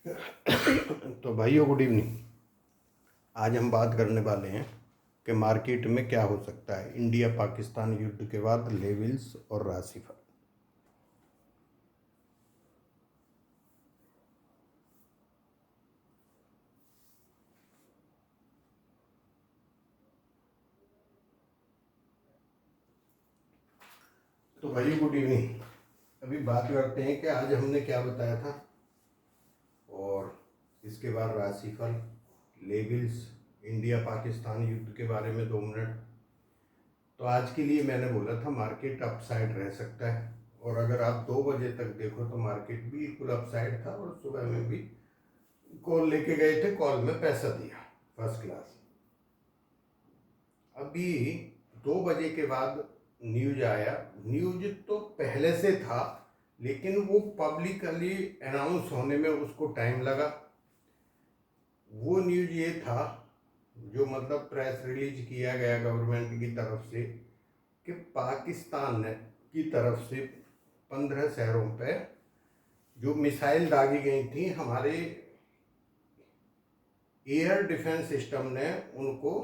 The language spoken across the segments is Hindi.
तो भाइयों, गुड इवनिंग। आज हम बात करने वाले हैं कि मार्केट में क्या हो सकता है इंडिया पाकिस्तान युद्ध के बाद, लेवल्स और राशिफल। तो भाइयों, गुड इवनिंग। अभी बात करते हैं कि आज हमने क्या बताया था और इसके बाद राशिफल, लेवल्स, इंडिया पाकिस्तान युद्ध के बारे में 2 मिनट। तो आज के लिए मैंने बोला था मार्केट अपसाइड रह सकता है, और अगर आप 2 बजे तक देखो तो मार्केट बिल्कुल अपसाइड था, और सुबह में भी कॉल लेके गए थे, कॉल में पैसा दिया फर्स्ट क्लास। अभी 2 बजे के बाद न्यूज आया। न्यूज तो पहले से था, लेकिन वो पब्लिकली अनाउंस होने में उसको टाइम लगा। वो न्यूज ये था, जो मतलब प्रेस रिलीज किया गया गवर्नमेंट की तरफ से, कि पाकिस्तान ने की तरफ से 15 शहरों पे जो मिसाइल दागी गई थी, हमारे एयर डिफेंस सिस्टम ने उनको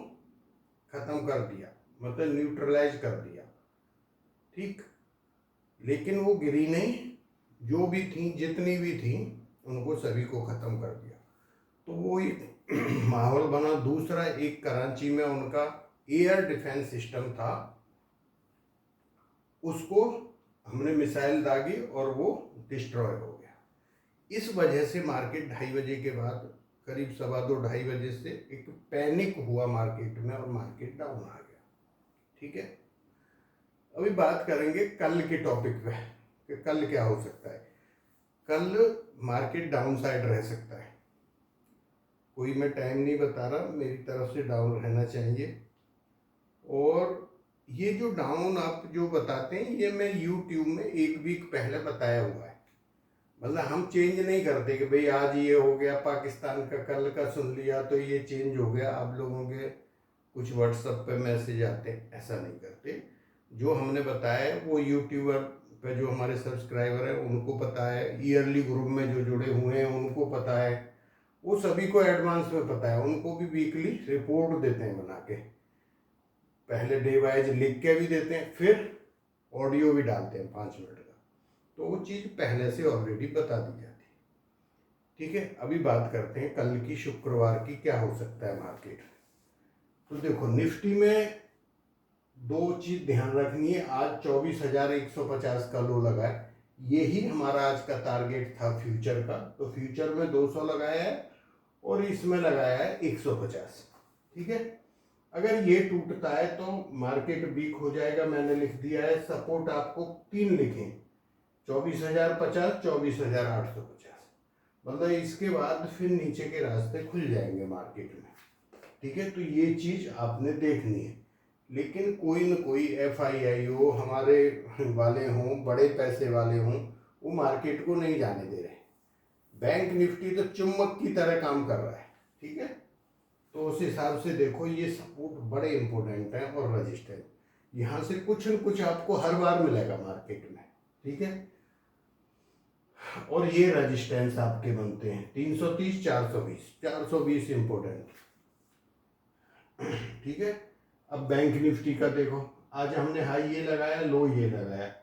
ख़त्म कर दिया, मतलब न्यूट्रलाइज कर दिया। ठीक, लेकिन वो गिरी नहीं, जो भी थी, जितनी भी थी, उनको सभी को ख़त्म कर दिया। तो वो एक माहौल बना। दूसरा, एक कराची में उनका एयर डिफेंस सिस्टम था, उसको हमने मिसाइल दागी और वो डिस्ट्रॉय हो गया। इस वजह से मार्केट 2:30 बजे के बाद, करीब 2:15-2:30 बजे से एक पैनिक हुआ मार्केट में, और मार्केट डाउन आ गया। ठीक है, अभी बात करेंगे कल के टॉपिक पे कि कल क्या हो सकता है। कल मार्केट डाउन साइड रह सकता है। कोई मैं टाइम नहीं बता रहा, मेरी तरफ से डाउन रहना चाहिए। और ये जो डाउन आप जो बताते हैं, ये मैं यूट्यूब में 1 वीक पहले बताया हुआ है। मतलब हम चेंज नहीं करते कि भाई आज ये हो गया पाकिस्तान का, कल का सुन लिया तो ये चेंज हो गया। आप लोगों के कुछ व्हाट्सएप पे मैसेज आते हैं, ऐसा नहीं करते। जो हमने बताया है वो यूट्यूबर पे जो हमारे सब्सक्राइबर हैं उनको पता है, ईयरली ग्रुप में जो जुड़े हुए हैं उनको पता है, वो सभी को एडवांस में पता है। उनको भी वीकली रिपोर्ट देते हैं बना के, पहले डे वाइज लिख के भी देते हैं, फिर ऑडियो भी डालते हैं 5 मिनट का। तो वो चीज़ पहले से ऑलरेडी बता दी जाती है। ठीक है, अभी बात करते हैं कल की, शुक्रवार की, क्या हो सकता है मार्केट। तो देखो, निफ्टी में 2 चीज़ ध्यान रखनी है। आज 24,150 का लो लगा है, यही हमारा आज का टारगेट था फ्यूचर का। तो फ्यूचर में 200 लगाया है और इसमें लगाया है 150। ठीक है, अगर ये टूटता है तो मार्केट वीक हो जाएगा। मैंने लिख दिया है सपोर्ट, आपको 3 लिखें, 24,050, 24,850। मतलब इसके बाद फिर नीचे के रास्ते खुल जाएंगे मार्केट में। ठीक है, तो ये चीज़ आपने देखनी है। लेकिन कोई न कोई FII हो, हमारे वाले हों, बड़े पैसे वाले हों, वो मार्केट को नहीं जाने दे रहे। बैंक निफ्टी तो चुम्बक की तरह काम कर रहा है। ठीक है, तो उस हिसाब से देखो, ये सपोर्ट बड़े इंपॉर्टेंट हैं, और रजिस्टेंस यहाँ से कुछ न कुछ आपको हर बार मिलेगा मार्केट में। ठीक है, और ये रजिस्टेंस आपके बनते हैं 330, 420, 420 इंपॉर्टेंट। ठीक है, अब बैंक निफ्टी का देखो, आज हमने हाई ये लगाया, लो ये लगाया।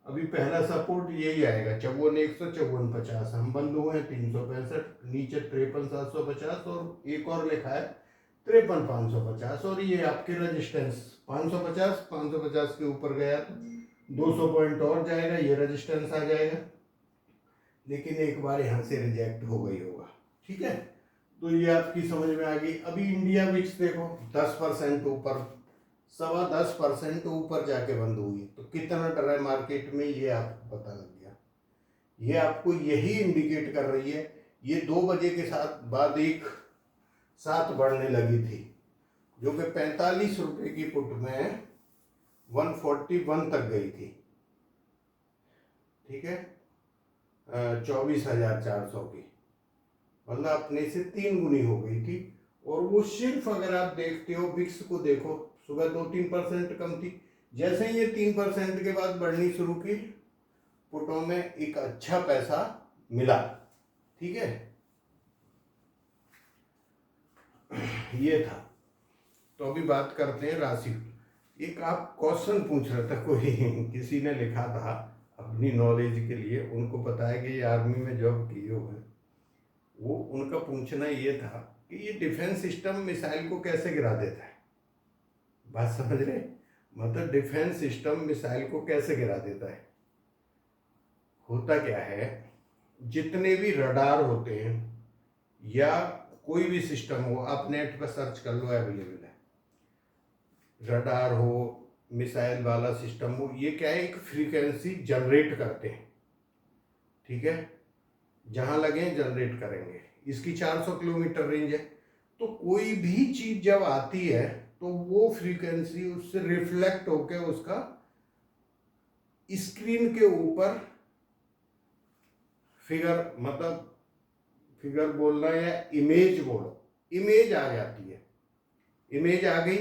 अभी पहला सपोर्ट यही आएगा 54,100, 54,50। हम बंद हुए हैं 365, नीचे 53,750, और एक और लिखा है 53,550। और ये आपके रजिस्टेंस 550, 550 के ऊपर गया तो 200 पॉइंट और जाएगा, ये रजिस्टेंस आ जाएगा। लेकिन एक बार यहाँ से रिजेक्ट हो गई होगा। ठीक है, तो ये आपकी समझ में आ गई। अभी इंडिया विक्स देखो 10% ऊपर, 10.25% ऊपर जाके बंद हुई, तो कितना डर है मार्केट में, ये आपको पता लग गया। ये आपको यही इंडिकेट कर रही है। ये 2 बजे के साथ बाद एक साथ बढ़ने लगी थी, जो कि 45 रुपये की पुट में 141 तक गई थी। ठीक है, 24,400 की, मतलब अपने से 3 गुनी हो गई थी। और वो सिर्फ, अगर आप देखते हो विक्स को देखो, सुबह 2-3% कम थी, जैसे ही ये 3% के बाद बढ़नी शुरू की, पुटों में एक अच्छा पैसा मिला। ठीक है, ये था। तो अभी बात करते हैं राशि। एक आप क्वेश्चन पूछ रहे थे, कोई किसी ने लिखा था अपनी नॉलेज के लिए, उनको पता है कि ये आर्मी में जॉब किए हुए हैं, वो उनका पूछना ये था कि ये डिफेंस सिस्टम मिसाइल को कैसे गिरा देता है। बात समझ रहे? मतलब डिफेंस सिस्टम मिसाइल को कैसे गिरा देता है। होता क्या है, जितने भी रडार होते हैं या कोई भी सिस्टम हो, आप नेट पर सर्च कर लो, अवेलेबल है। रडार हो, मिसाइल वाला सिस्टम हो, ये क्या है, एक फ्रीक्वेंसी जनरेट करते हैं, ठीक है, जहां लगे जनरेट करेंगे। इसकी 400 किलोमीटर रेंज है। तो कोई भी चीज जब आती है तो वो फ्रीक्वेंसी उससे रिफ्लेक्ट होकर उसका स्क्रीन के ऊपर फिगर, मतलब फिगर बोलना या इमेज बोलो, इमेज आ जाती है। इमेज आ गई,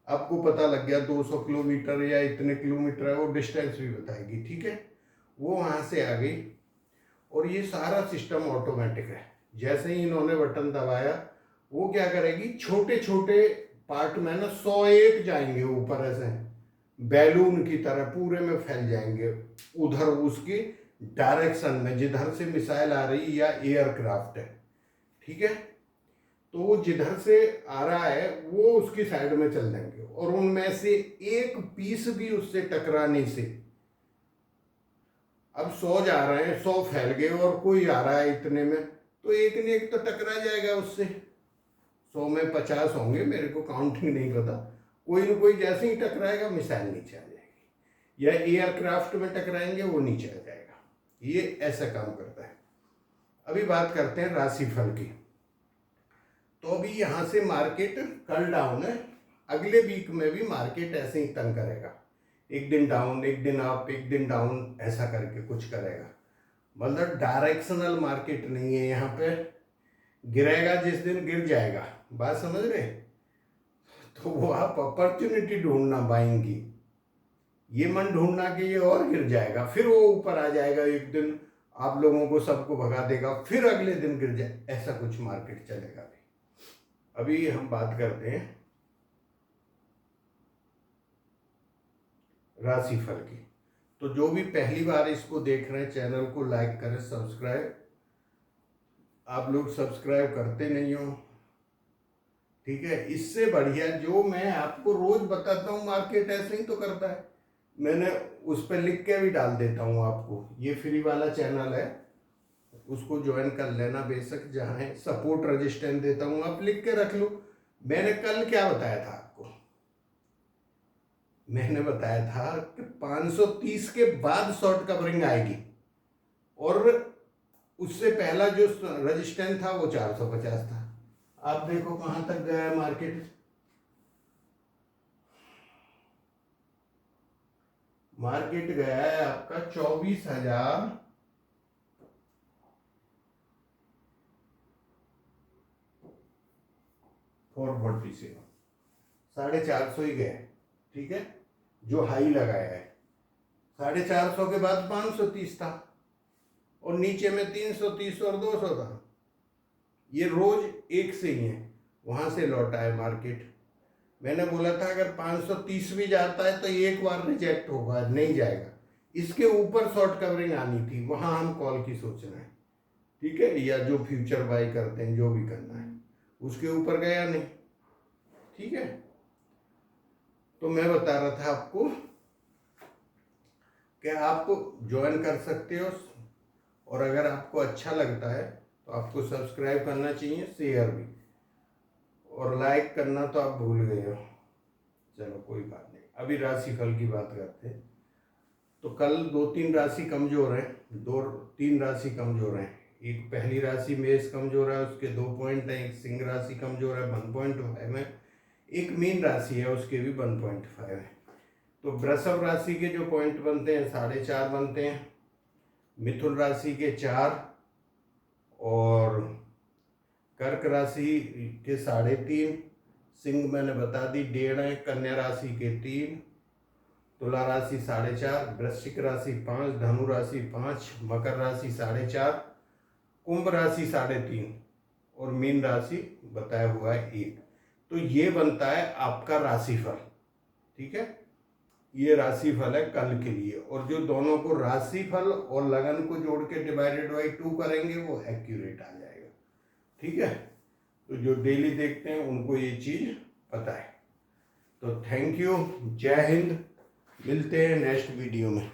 आपको पता लग गया 200 किलोमीटर या इतने किलोमीटर है, वो डिस्टेंस भी बताएगी, ठीक है, वो वहां से आ गई। और ये सारा सिस्टम ऑटोमेटिक है। जैसे ही इन्होंने बटन दबाया, वो क्या करेगी, छोटे छोटे पार्ट में ना 101 जाएंगे ऊपर, ऐसे बैलून की तरह पूरे में फैल जाएंगे उधर उसकी डायरेक्शन में, जिधर से मिसाइल आ रही या एयरक्राफ्ट है, ठीक है। तो वो जिधर से आ रहा है वो उसकी साइड में चल जाएंगे, और उनमें से एक पीस भी उससे टकराने से, अब 100 जा रहे हैं, 100 फैल गए और कोई आ रहा है इतने में, तो एक न एक तो टकरा जाएगा उससे। 100 में 50 होंगे, मेरे को काउंटिंग नहीं पता, कोई न कोई जैसे ही टकराएगा मिसाइल नीचे आ जाएगी, या एयरक्राफ्ट में टकराएंगे वो नीचे आ जाएगा। ये ऐसा काम करता है। अभी बात करते हैं राशिफल की। तो अभी यहाँ से मार्केट कल डाउन है, अगले वीक में भी मार्केट ऐसे ही तंग करेगा, एक दिन डाउन, एक दिन अप, एक दिन डाउन, ऐसा करके कुछ करेगा। मतलब डायरेक्शनल मार्केट नहीं है यहाँ पे, गिरेगा जिस दिन गिर जाएगा। बात समझ रहे? तो वो आप अपॉर्चुनिटी ढूंढना बाइंग की, ये मन ढूंढना कि ये और गिर जाएगा, फिर वो ऊपर आ जाएगा, एक दिन आप लोगों को सबको भगा देगा, फिर अगले दिन गिर जाए, ऐसा कुछ मार्केट चलेगा। अभी हम बात करते हैं राशिफल की। तो जो भी पहली बार इसको देख रहे हैं, चैनल को लाइक करें, सब्सक्राइब, आप लोग सब्सक्राइब करते नहीं हो, ठीक है। इससे बढ़िया जो मैं आपको रोज बताता हूँ, मार्केट ऐसे ही तो करता है, मैंने उस पर लिख के भी डाल देता हूँ आपको। ये फ्री वाला चैनल है, उसको ज्वाइन कर लेना, बेशक जहाँ है सपोर्ट रजिस्टेंस देता हूँ, आप लिख के रख लो। मैंने कल क्या बताया था आपको, मैंने बताया था कि 530 के बाद शॉर्ट कवरिंग आएगी, और उससे पहला जो रजिस्टेंस था वो 450 था। आप देखो कहां तक गया है मार्केट। मार्केट गया है आपका 24,000 447, 450 ही गया, ठीक है, जो हाई लगाया है। 450 के बाद 530 था, और नीचे में 330 और 200 था। ये रोज एक से ही है, वहां से लौटा है मार्केट। मैंने बोला था अगर 530 भी जाता है तो एक बार रिजेक्ट होगा, नहीं जाएगा, इसके ऊपर शॉर्ट कवरिंग आनी थी, वहां हम कॉल की सोचना है, ठीक है, या जो फ्यूचर बाई करते हैं, जो भी करना है, उसके ऊपर गया नहीं, ठीक है। तो मैं बता रहा था आपको कि आप ज्वाइन कर सकते हो, और अगर आपको अच्छा लगता है तो आपको सब्सक्राइब करना चाहिए, शेयर भी, और लाइक करना तो आप भूल गए हो। चलो कोई बात नहीं, अभी राशिफल की बात करते हैं। तो कल 2-3 राशि कमजोर है, 2-3 राशि कमजोर है। एक पहली राशि मेष कमजोर है, उसके 2 पॉइंट है। एक सिंह राशि कमजोर है, 1.5 है। एक मीन राशि है, उसके भी 1.5 है। तो वृषभ राशि के जो पॉइंट बनते हैं 4.5 बनते हैं, मिथुन राशि के 4, और कर्क राशि के 3.5, सिंह मैंने बता दी 1.5 है, कन्या राशि के 3, तुला राशि 4.5, वृश्चिक राशि 5, धनु राशि 5, मकर राशि 4.5, कुंभ राशि 3.5, और मीन राशि बताया हुआ है 1। तो ये बनता है आपका राशिफल। ठीक है, ये राशिफल है कल के लिए। और जो दोनों को राशिफल और लगन को जोड़ के डिवाइडेड बाई 2 करेंगे वो एक्यूरेट आ जाएगा। ठीक है, तो जो डेली देखते हैं उनको ये चीज़ पता है। तो थैंक यू, जय हिंद, मिलते हैं नेक्स्ट वीडियो में।